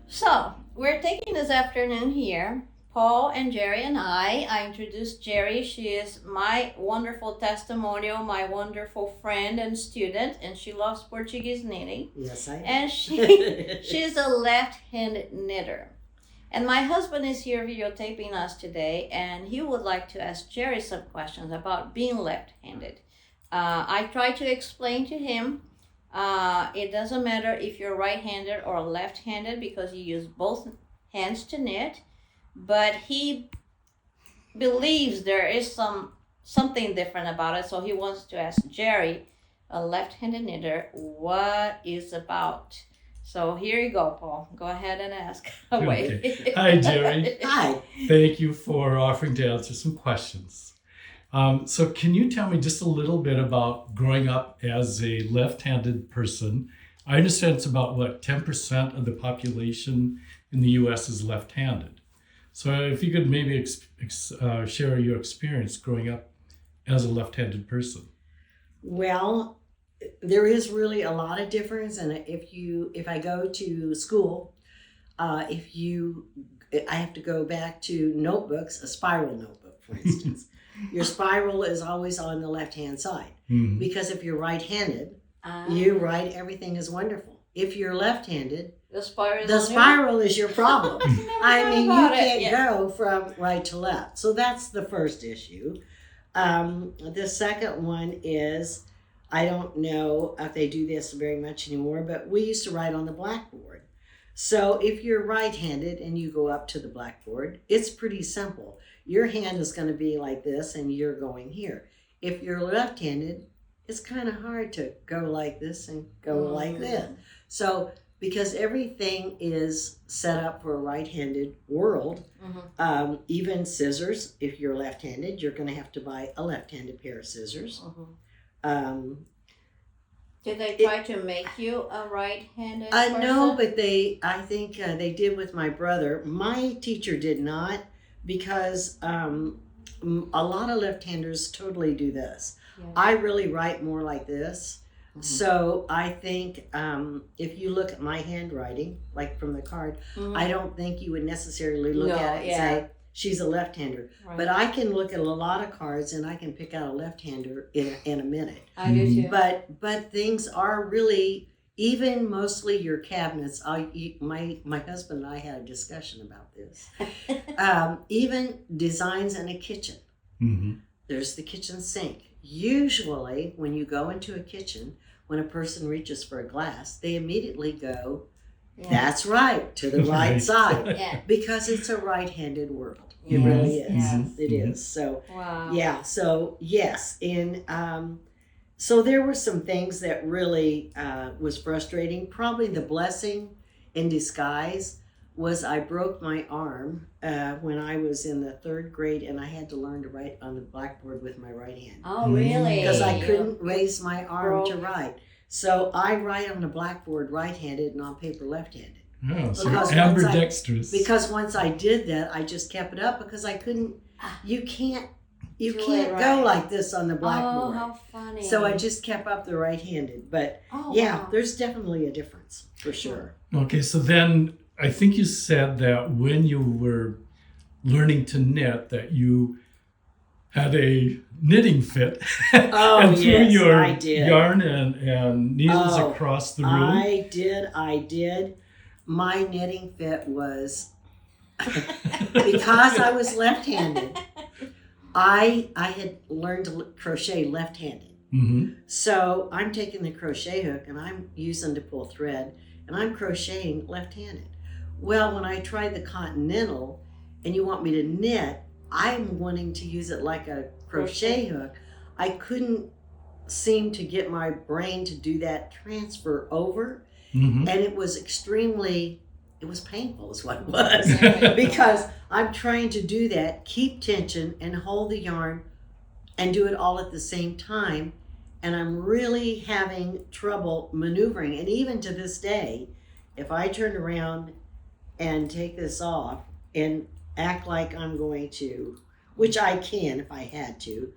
So, we're taking this afternoon here. Paul and Jerri and I introduced Jerri. She is my wonderful testimonial, my wonderful friend and student, and she loves Portuguese knitting. Yes, I do. And she's a left-handed knitter. And my husband is here videotaping us today, and he would like to ask Jerri some questions about being left-handed. I try to explain to him it doesn't matter if you're right-handed or left-handed because you use both hands to knit, but he believes there is something different about it, so he wants to ask Jerri, a left-handed knitter, what is about. So here you go, Paul. Go ahead and ask away. Okay. Hi, Jerri. Hi. Thank you for offering to answer some questions. So can you tell me just a little bit about growing up as a left-handed person? I understand it's about, 10% of the population in the U.S. is left-handed. So if you could maybe share your experience growing up as a left-handed person. Well, there is really a lot of difference, and if I go to school, I have to go back to notebooks, a spiral notebook, for instance. Your spiral is always on the left-hand side, because if you're right-handed, you write everything is wonderful. If you're left-handed, the spiral is your problem. I mean, you can't go from right to left. So that's the first issue. The second one is, I don't know if they do this very much anymore, but we used to write on the blackboard. So if you're right-handed and you go up to the blackboard, it's pretty simple. Your hand is going to be like this and you're going here. If you're left-handed, it's kind of hard to go like this and go like this. So because everything is set up for a right-handed world, even scissors, if you're left-handed, you're going to have to buy a left-handed pair of scissors. Did they try to make you a right-handed person? No, but I think they did with my brother. My teacher did not, because a lot of left-handers totally do this. Yeah. I really write more like this. So I think if you look at my handwriting, like from the card, I don't think you would necessarily look at it and say, she's a left-hander. Right. But I can look at a lot of cards and I can pick out a left-hander in a minute. I do too. But things are really, even mostly your cabinets, my husband and I had a discussion about this. Even designs in a kitchen. There's the kitchen sink. Usually when you go into a kitchen, when a person reaches for a glass, they immediately go, that's right, to the right side, because it's a right-handed world. It really is. Yes. It is. So, so yes. And so there were some things that really was frustrating. Probably the blessing in disguise was I broke my arm when I was in the 3rd grade, and I had to learn to write on the blackboard with my right hand. Oh, really? Because I couldn't raise my arm to write. So I write on the blackboard right-handed and on paper left-handed. Oh, so ambidextrous. Because once I did that, I just kept it up because I couldn't. You can't go like this on the blackboard. Oh, how funny! So I just kept up the right-handed. But there's definitely a difference for sure. Okay, so then I think you said that when you were learning to knit, that you had a knitting fit and threw your yarn and needles across the room. I did. My knitting fit was, because I was left-handed, I had learned to crochet left-handed. So I'm taking the crochet hook and I'm using to pull thread and I'm crocheting left-handed. Well, when I tried the Continental and you want me to knit, I'm wanting to use it like a crochet hook. I couldn't seem to get my brain to do that transfer over. And it was painful is what it was. Because I'm trying to do that, keep tension and hold the yarn and do it all at the same time. And I'm really having trouble maneuvering. And even to this day, if I turn around and take this off and act like I'm going to, which I can if I had to,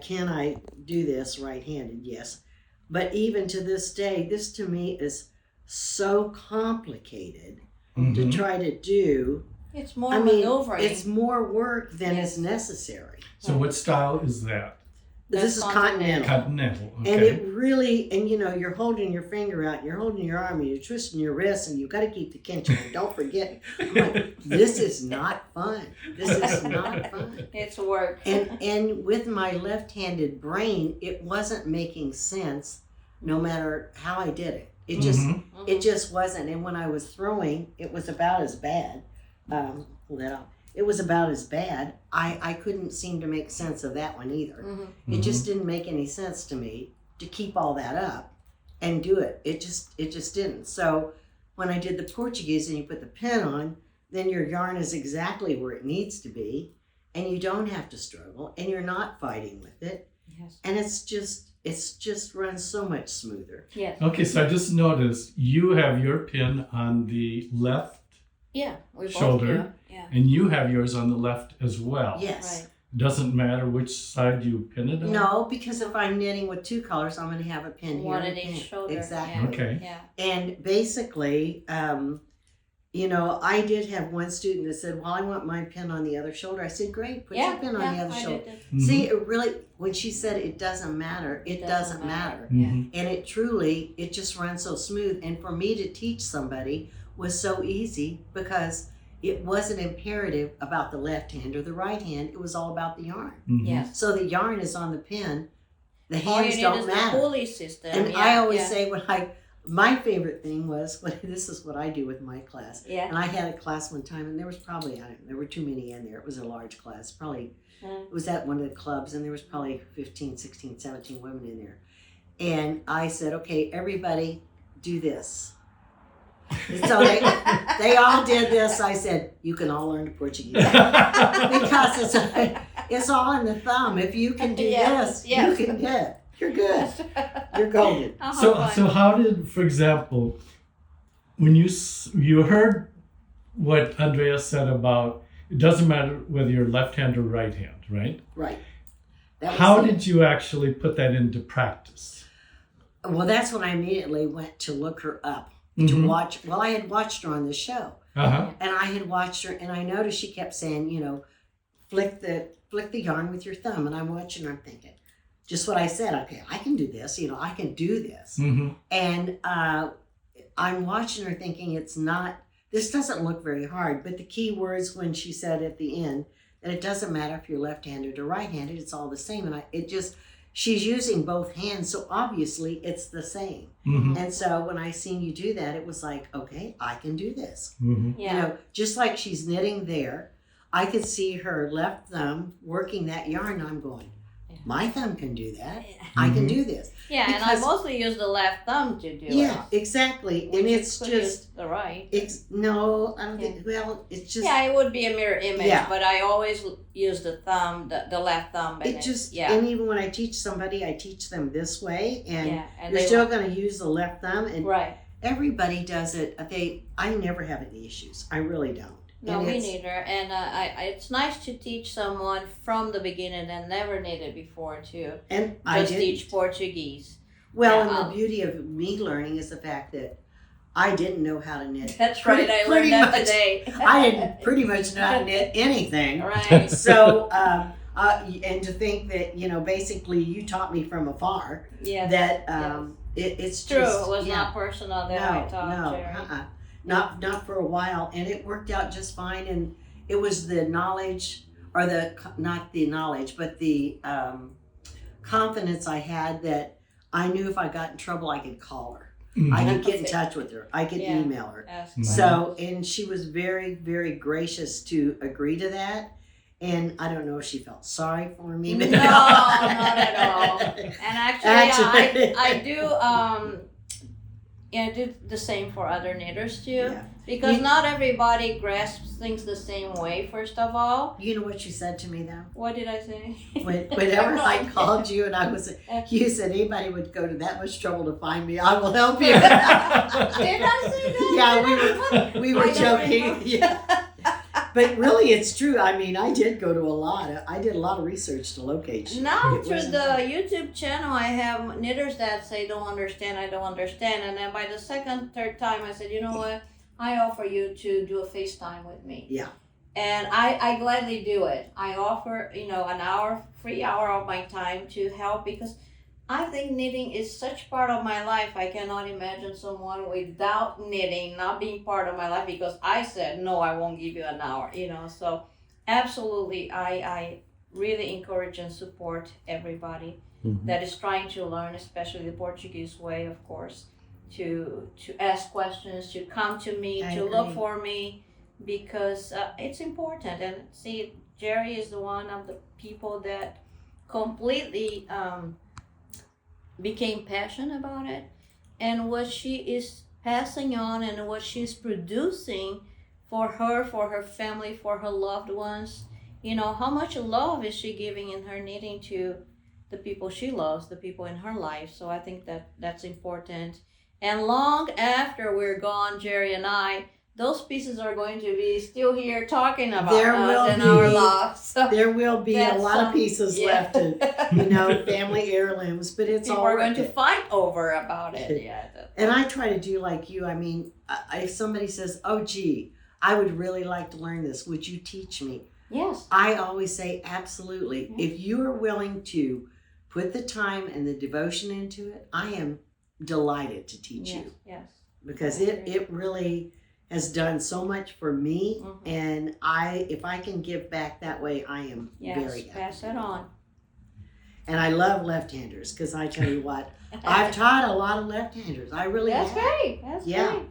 can I do this right-handed? Yes. But even to this day, this to me is so complicated Mm-hmm. to try to do. It's more I mean, maneuvering. it's more work than Yes. is necessary. So what style is that? This is continental. Continental. Okay. And it really, and you're holding your finger out, and you're holding your arm, and you're twisting your wrist, and you've got to keep the tension. And don't forget, I'm like, this is not fun. This is not fun. It's work. And with my left-handed brain, it wasn't making sense, no matter how I did it. It just, Mhm. it just wasn't. And when I was throwing, it was about as bad. Pull that off. It was about as bad. I couldn't seem to make sense of that one either. Mm-hmm. It just didn't make any sense to me to keep all that up and do it. It just didn't. So when I did the Portuguese and you put the pin on, then your yarn is exactly where it needs to be, and you don't have to struggle, and you're not fighting with it, Yes. and it's just runs so much smoother. Yes. Okay, so I just noticed you have your pin on the left Yeah. We both shoulder, do. Yeah. and you have yours on the left as well. Yes. Right. Doesn't matter which side you pin it on? No, because if I'm knitting with two colors, I'm going to have a pin here. One and at a pin. each shoulder. Exactly. Okay. Yeah. And basically, I did have one student that said, well, I want my pin on the other shoulder. I said, great, put your pin on the other I shoulder. did. Mhm. See, it really, when she said it doesn't matter, it doesn't matter. Mhm. And it just runs so smooth. And for me to teach somebody was so easy because it wasn't imperative about the left hand or the right hand. It was all about the yarn. Mhm. Yes. So the yarn is on the pin. The All you hands need don't is matter. the pulley system. And yeah, I always yeah. say my favorite thing was, this is what I do with my class. Yeah. And I had a class one time, and there was probably, there were too many in there. It was a large class. Probably, it was at one of the clubs, and there was probably 15, 16, 17 women in there. And I said, okay, everybody do this. And so they all did this. I said, you can all learn Portuguese. Because it's all in the thumb. If you can do Yes, this, yes. you can do it. You're good. You're golden. So how did, for example, when you heard what Andrea said about it doesn't matter whether you're left hand or right hand, right? Right. That was How it. did you actually put that into practice? Well, that's when I immediately went to look her up to Mhm. watch. Well, I had watched her on the show, Uh-huh. and I had watched her, and I noticed she kept saying, flick the yarn with your thumb, and I'm watching her. I'm thinking, just what I said. Okay, I can do this. I can do this, Mm-hmm. and I'm watching her, thinking this doesn't look very hard. But the key words when she said at the end that it doesn't matter if you're left-handed or right-handed, it's all the same, and she's using both hands, so obviously it's the same. Mm-hmm. And so when I seen you do that, it was like, okay, I can do this. Mm-hmm. Yeah. Just like she's knitting there, I could see her left thumb working that yarn. I'm going, my thumb can do that. I can do this. Yeah, and I Because- mostly use the left thumb to do Yeah, it. exactly. Which And you it's could just, use the right. no, I don't think, well, it's just, Yeah, it would be a mirror image, Yeah. but I always use the thumb, the left thumb. And and even when I teach somebody, I teach them this way, and and you're they still going to use the left thumb, and right. everybody does it. I never have any issues. I really don't. No, And me it's- neither. And it's nice to teach someone from the beginning and never knitted before too. And I Just did. teach Portuguese. Well, Yeah, and the beauty of me learning is the fact that I didn't know how to knit. That's right. I Pretty learned that much. today. I didn't pretty much know how to knit anything. Right. So, and to think that, basically you taught me from afar, Yes. that yes. it's True. just, It was yeah. not personal that I taught Jerri. Not for a while, and it worked out just fine. And it was the knowledge, or not the knowledge, but the confidence I had that I knew if I got in trouble, I could call her. Mm-hmm. I could get in touch with her. I could Yeah. email her. Ask Mhm. So, and she was very, very gracious to agree to that. And I don't know if she felt sorry for me. No, But not at all. And actually, Actually. I do do the same for other knitters too. Yeah. Because You- not everybody grasps things the same way, first of all. You know what you said to me though? What did I say? Whenever I called you and you said anybody would go to that much trouble to find me, I will help you. Did I say that? Yeah, we were I don't joking. remember. Yeah. But really, it's true. I mean, I did go to I did a lot of research to locate you. Now It through was- the YouTube channel, I have knitters that say don't understand, I don't understand, and then by the second, third time, I said, you know what? I offer you to do a FaceTime with me. Yeah. And I gladly do it. I offer, an hour, free hour of my time to help because I think knitting is such part of my life. I cannot imagine someone without knitting not being part of my life because I said, no, I won't give you an hour, So absolutely, I really encourage and support everybody that is trying to learn, especially the Portuguese way, of course, to ask questions, to come to me, I to agree. look for me, because it's important. And see, Jerri is the one of the people that completely became passionate about it, and what she is passing on and what she's producing for her family, for her loved ones. How much love is she giving in her knitting to the people she loves, the people in her life. So I think that's important. And long after we're gone, Jerri and I, those pieces are going to be still here talking about There us will and be. our loves. So There will be a that's lot of pieces left, and family heirlooms. But it's people all are going to right. fight over about it. Yeah. And I try to do like you. I mean, if somebody says, "Oh, gee, I would really like to learn this. Would you teach me?" Yes. I always say, absolutely. Yeah. If you are willing to put the time and the devotion into it, I am delighted to teach you. Yes. Because I agree. it really has done so much for me. Mhm. And if I can give back that way, I am very happy. Pass it on. And I love left-handers because I tell you what, I've taught a lot of left-handers. I really That's have. great. That's Yeah. great.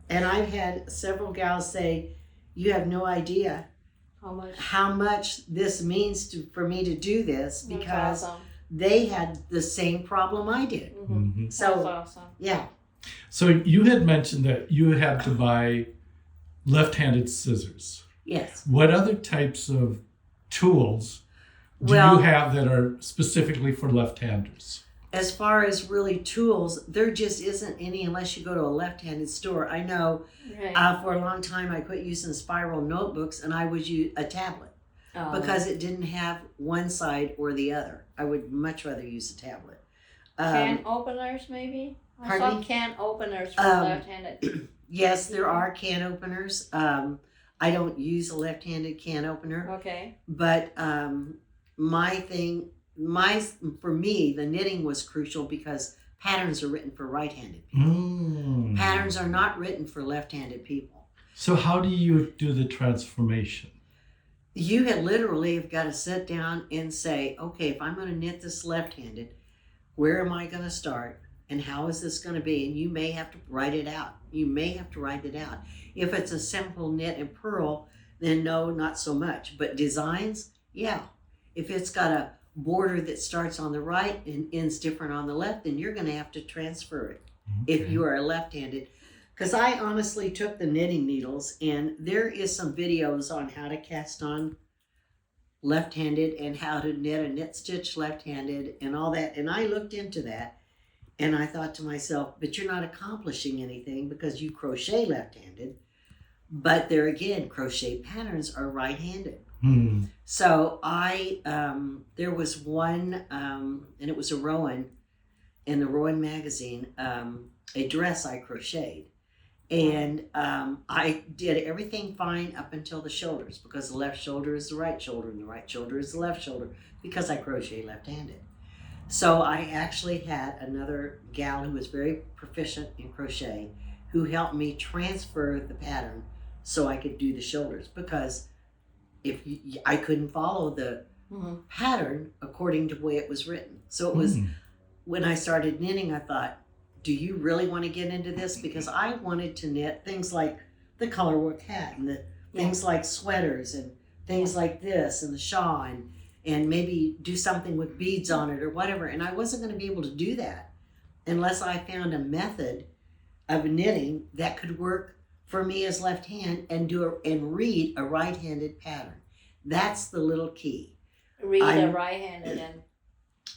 And I've had several gals say, you have no idea How much? how much this means for me to do this, That's because awesome. they had the same problem I did. Mm-hmm. So, That's awesome. yeah. So you had mentioned that you had to buy left-handed scissors. Yes. What other types of tools do Well- you have that are specifically for left-handers? As far as really tools, there just isn't any unless you go to a left-handed store. I know Right. for a long time I quit using spiral notebooks and I would use a tablet because it didn't have one side or the other. I would much rather use a tablet. Can openers, maybe? I pardon saw me? can openers for left-handed. Yes, there are can openers. I don't use a left-handed can opener, Okay. but for me, the knitting was crucial because patterns are written for right-handed people. Patterns are not written for left-handed people. So how do you do the transformation? You had literally have got to sit down and say, okay, if I'm going to knit this left-handed, where am I going to start? And how is this going to be? And you may have to write it out. If it's a simple knit and purl, then no, not so much. But designs, yeah. If it's got a border that starts on the right and ends different on the left, then you're going to have to transfer it if you are left-handed. Because I honestly took the knitting needles, and there is some videos on how to cast on left-handed and how to knit a knit stitch left-handed and all that. And I looked into that, and I thought to myself, but you're not accomplishing anything because you crochet left-handed. But there again, crochet patterns are right-handed. So there was one, and it was a Rowan, in the Rowan magazine, a dress I crocheted. And I did everything fine up until the shoulders, because the left shoulder is the right shoulder and the right shoulder is the left shoulder, because I crochet left-handed. So I actually had another gal who was very proficient in crochet who helped me transfer the pattern so I could do the shoulders, because I couldn't follow the pattern according to the way it was written. So it was, when I started knitting, I thought, do you really want to get into this? Because I wanted to knit things like the colorwork hat and the things like sweaters and things like this and the shawl and maybe do something with beads on it or whatever. And I wasn't going to be able to do that unless I found a method of knitting that could work for me as left hand and read a right-handed pattern. That's the little key. Read a right-handed and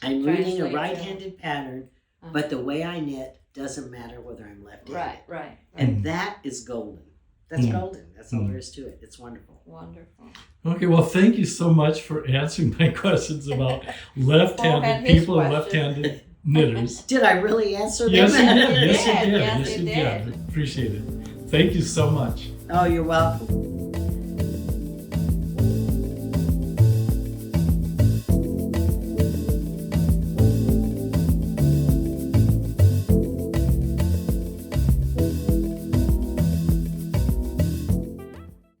I'm reading a translate right-handed pattern, but the way I knit doesn't matter whether I'm left-handed. right. And that is golden. That's golden. That's all there is to it. It's wonderful. Wonderful. Okay, well, thank you so much for answering my questions about left-handed his people and question. left-handed knitters. Did I really answer Yes, you them? did. Yes, you did. did. Yes, Yes, you you did. did. Appreciate it. Thank you so much. Oh, you're welcome.